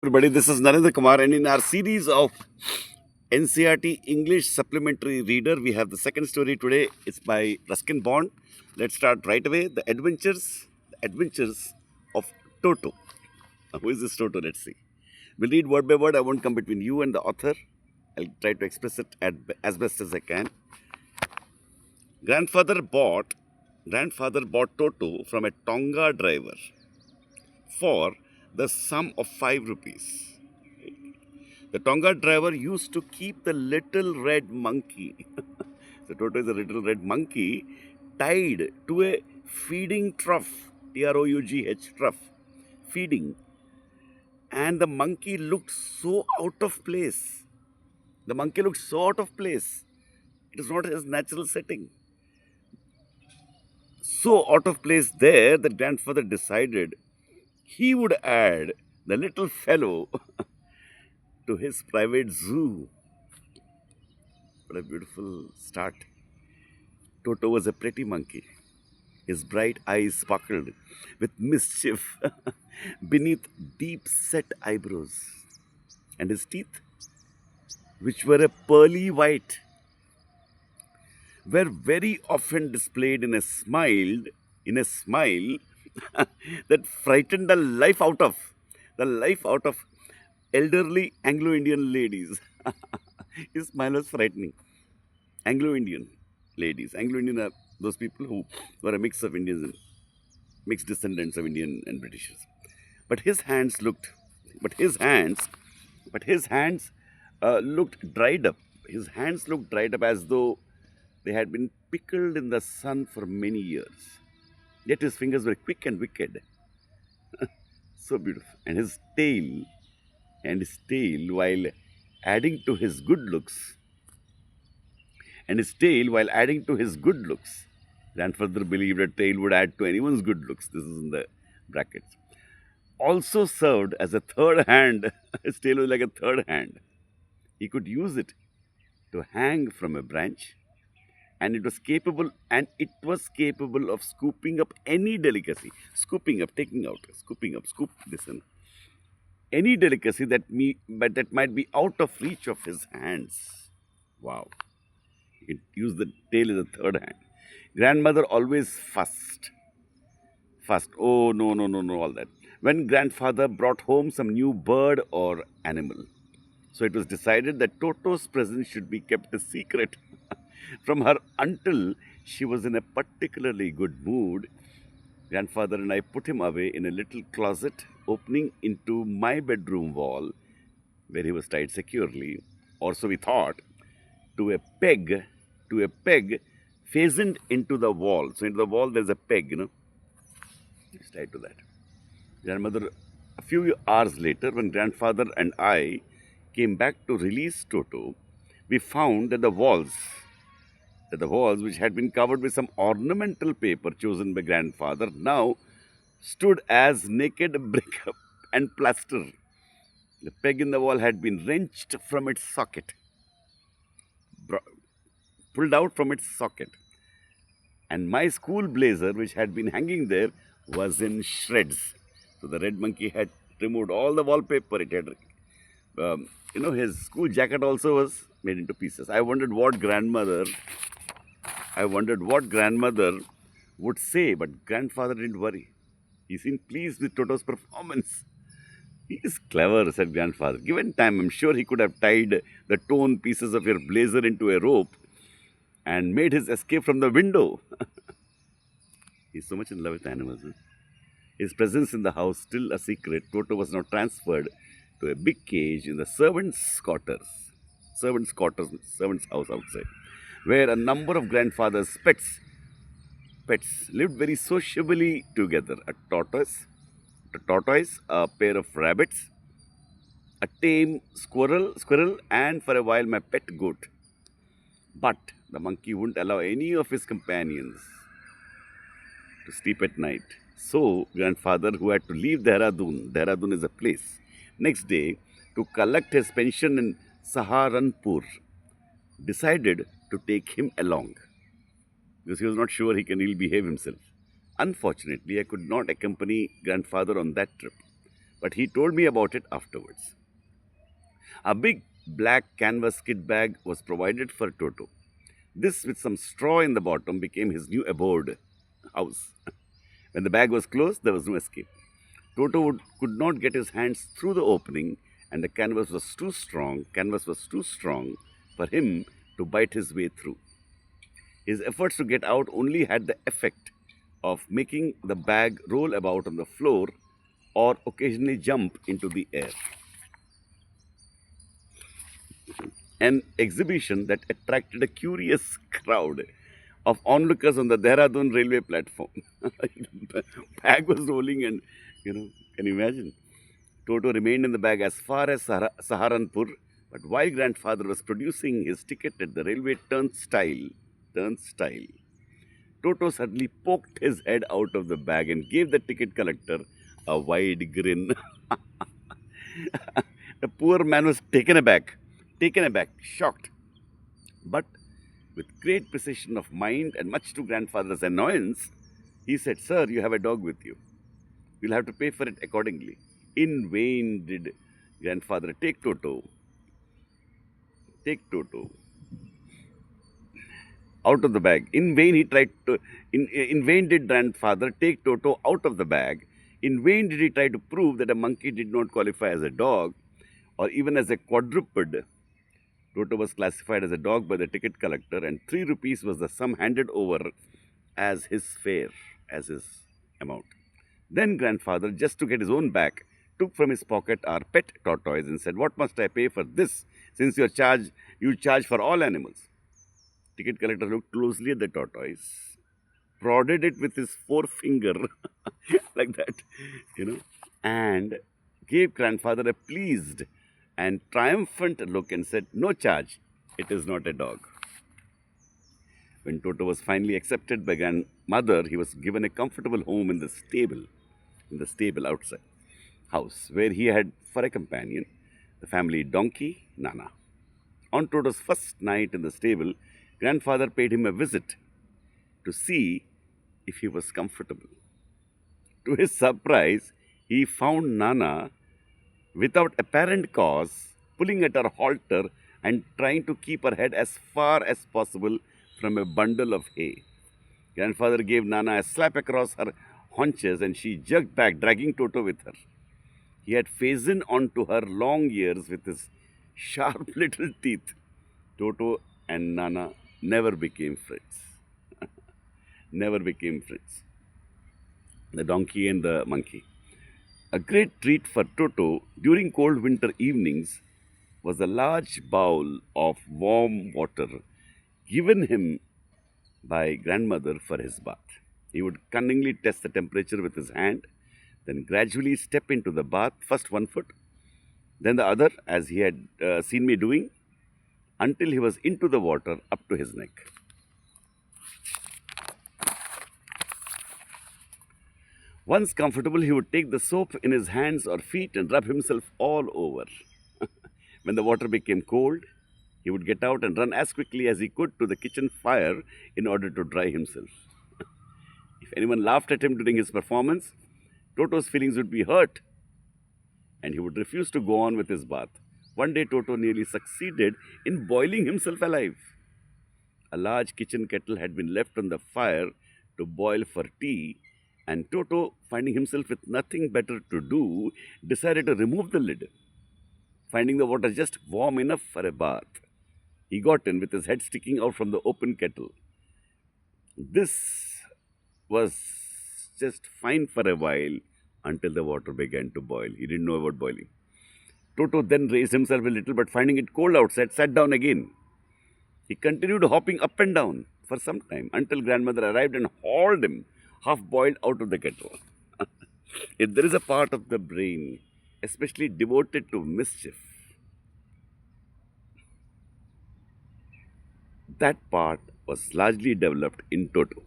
Everybody, this is Narendra Kumar, and in our series of NCERT English Supplementary Reader, we have the second story today. It's by Ruskin Bond. Let's start right away. The Adventures of Toto. Who is this Toto? Let's see. We'll read word by word. I won't come between you and the author. I'll try to express it as best as I can. Grandfather bought Grandfather bought Toto from a Tonga driver for the sum of 5 rupees. The Tonga driver used to keep the little red monkey. So Toto is a little red monkey tied to a feeding trough. Trough. Trough. Feeding. And the monkey looked so out of place. The monkey looked so out of place. It is not his natural setting. So out of place there that grandfather decided he would add the little fellow to his private zoo. What a beautiful start. Toto was a pretty monkey. His bright eyes sparkled with mischief beneath deep set eyebrows. And his teeth, which were a pearly white, were very often displayed in a smile that frightened the life out of elderly Anglo-Indian ladies. His smile was frightening. Anglo-Indian ladies. Anglo-Indian are those people who were a mix of Indians and mixed descendants of Indian and Britishers. But his hands looked, but his hands, but his hands looked dried up. His hands looked dried up as though they had been pickled in the sun for many years. Yet his fingers were quick and wicked. So beautiful. And his tail, while adding to his good looks, grandfather believed a tail would add to anyone's good looks. This is in the brackets. Also served as a third hand. His tail was like a third hand. He could use it to hang from a branch, and it was capable of scooping up any delicacy. Scooping up, taking out, scooping up, scoop this in. Any delicacy that might be out of reach of his hands. Wow. He could use the tail as a third hand. Grandmother always fussed. Oh, no, no, no, no, all that. When grandfather brought home some new bird or animal. So it was decided that Toto's presence should be kept a secret from her until she was in a particularly good mood. Grandfather and I put him away in a little closet opening into my bedroom wall, where he was tied securely, or so we thought, to a peg fastened into the wall. So into the wall there's a peg. It's tied to that. Grandmother, a few hours later, when grandfather and I came back to release Toto, we found that the walls, which had been covered with some ornamental paper chosen by grandfather, now stood as naked brick and plaster. The peg in the wall had been wrenched from its socket, pulled out from its socket, and my school blazer, which had been hanging there, was in shreds. So the red monkey had removed all the wallpaper. His school jacket also was made into pieces. I wondered what grandmother would say, but grandfather didn't worry. He seemed pleased with Toto's performance. He is clever, said grandfather. Given time, I'm sure he could have tied the torn pieces of your blazer into a rope and made his escape from the window. He's so much in love with animals. His presence in the house still a secret, Toto was now transferred to a big cage in the servants' house outside, where a number of grandfather's pets lived very sociably together. A tortoise, a pair of rabbits, a tame squirrel, and for a while my pet goat. But the monkey wouldn't allow any of his companions to sleep at night. So, grandfather, who had to leave Dehradun is a place, next day to collect his pension in Saharanpur, decided to take him along because he was not sure he'll behave himself. Unfortunately, I could not accompany grandfather on that trip. but he told me about it afterwards. A big black canvas kit bag was provided for Toto. This, with some straw in the bottom, became his new abode house. When the bag was closed, there was no escape. Could not get his hands through the opening, and the canvas was too strong for him to bite his way through. His efforts to get out only had the effect of making the bag roll about on the floor or occasionally jump into the air. An exhibition that attracted a curious crowd of onlookers on the Dehradun railway platform. The bag was rolling, and can you imagine? Toto remained in the bag as far as Saharanpur, but while grandfather was producing his ticket at the railway turnstile, Toto suddenly poked his head out of the bag and gave the ticket collector a wide grin. The poor man was taken aback, shocked. But with great precision of mind and much to grandfather's annoyance, he said, "Sir, you have a dog with you. You'll have to pay for it accordingly." In vain did grandfather take Toto out of the bag. In vain did grandfather take Toto out of the bag. In vain did he try to prove that a monkey did not qualify as a dog or even as a quadruped. Toto was classified as a dog by the ticket collector, and 3 rupees was the sum handed over as his fare, as his amount. Then grandfather, just to get his own back, took from his pocket our pet tortoise and said, "What must I pay for this, since you charge for all animals?" Ticket collector looked closely at the tortoise, prodded it with his forefinger, like that, and gave grandfather a pleased and triumphant look and said, "No charge, it is not a dog." When Toto was finally accepted by grandmother, he was given a comfortable home in the stable outside house, where he had for a companion the family donkey, Nana. On Toto's first night in the stable, grandfather paid him a visit to see if he was comfortable. To his surprise, he found Nana, without apparent cause, pulling at her halter and trying to keep her head as far as possible from a bundle of hay. Grandfather gave Nana a slap across her haunches, and she jerked back, dragging Toto with her. He had fastened onto her long ears with his sharp little teeth. Toto and Nana never became friends. Never became friends. The donkey and the monkey. A great treat for Toto during cold winter evenings was a large bowl of warm water given him by grandmother for his bath. He would cunningly test the temperature with his hand, then gradually step into the bath, first one foot, then the other, as he had seen me doing, until he was into the water up to his neck. Once comfortable, he would take the soap in his hands or feet and rub himself all over. When the water became cold, he would get out and run as quickly as he could to the kitchen fire in order to dry himself. If anyone laughed at him during his performance, Toto's feelings would be hurt, and he would refuse to go on with his bath. One day, Toto nearly succeeded in boiling himself alive. A large kitchen kettle had been left on the fire to boil for tea, and Toto, finding himself with nothing better to do, decided to remove the lid. Finding the water just warm enough for a bath, he got in with his head sticking out from the open kettle. This was just fine for a while until the water began to boil. He didn't know about boiling. Toto then raised himself a little, but finding it cold outside, sat down again. He continued hopping up and down for some time until grandmother arrived and hauled him, half boiled, out of the kettle. If there is a part of the brain especially devoted to mischief, that part was largely developed in Toto.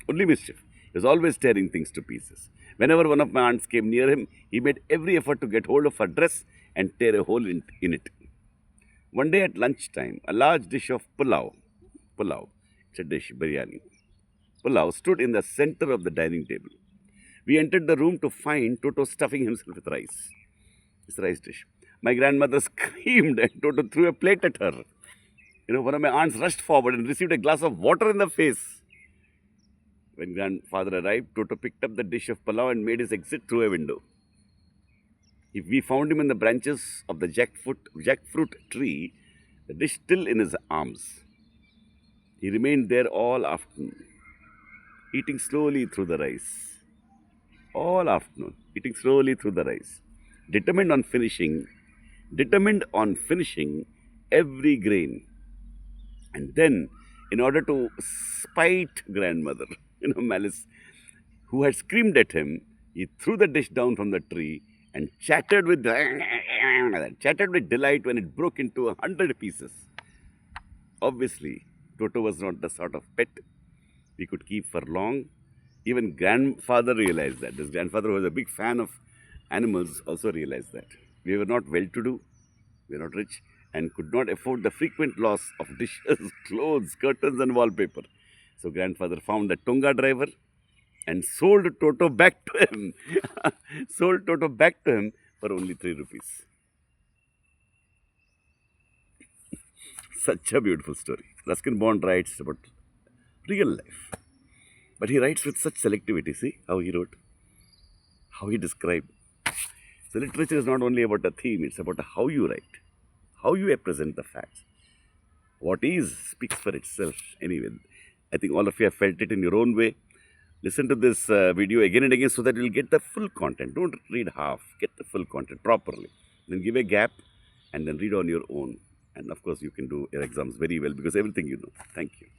Only mischief. He was always tearing things to pieces. Whenever one of my aunts came near him, he made every effort to get hold of her dress and tear a hole in it. One day at lunchtime, a large dish of pulao, it's a dish, biryani, pulao, stood in the center of the dining table. We entered the room to find Toto stuffing himself with rice. It's a rice dish. My grandmother screamed and Toto threw a plate at her. One of my aunts rushed forward and received a glass of water in the face. When grandfather arrived, Toto picked up the dish of pulao and made his exit through a window. We found him in the branches of the jackfruit tree, the dish still in his arms. He remained there all afternoon, eating slowly through the rice. All afternoon, eating slowly through the rice. Determined on finishing every grain. And then, in order to spite grandmother, Malice, who had screamed at him, he threw the dish down from the tree and chattered with delight when it broke into 100 pieces. Obviously, Toto was not the sort of pet we could keep for long. Even grandfather realized that. This grandfather, who was a big fan of animals, also realized that. We were not well-to-do, we were not rich, and could not afford the frequent loss of dishes, clothes, curtains, and wallpaper. So grandfather found a Tonga driver and sold Toto back to him. Sold Toto back to him for only 3 rupees. Such a beautiful story. Ruskin Bond writes about real life. But he writes with such selectivity. See how he wrote, how he described. So literature is not only about a theme, it's about how you write, how you present the facts. What is speaks for itself. Anyway, I think all of you have felt it in your own way. Listen to this video again and again so that you'll get the full content. Don't read half. Get the full content properly. Then give a gap and then read on your own. And of course, you can do your exams very well because everything you know. Thank you.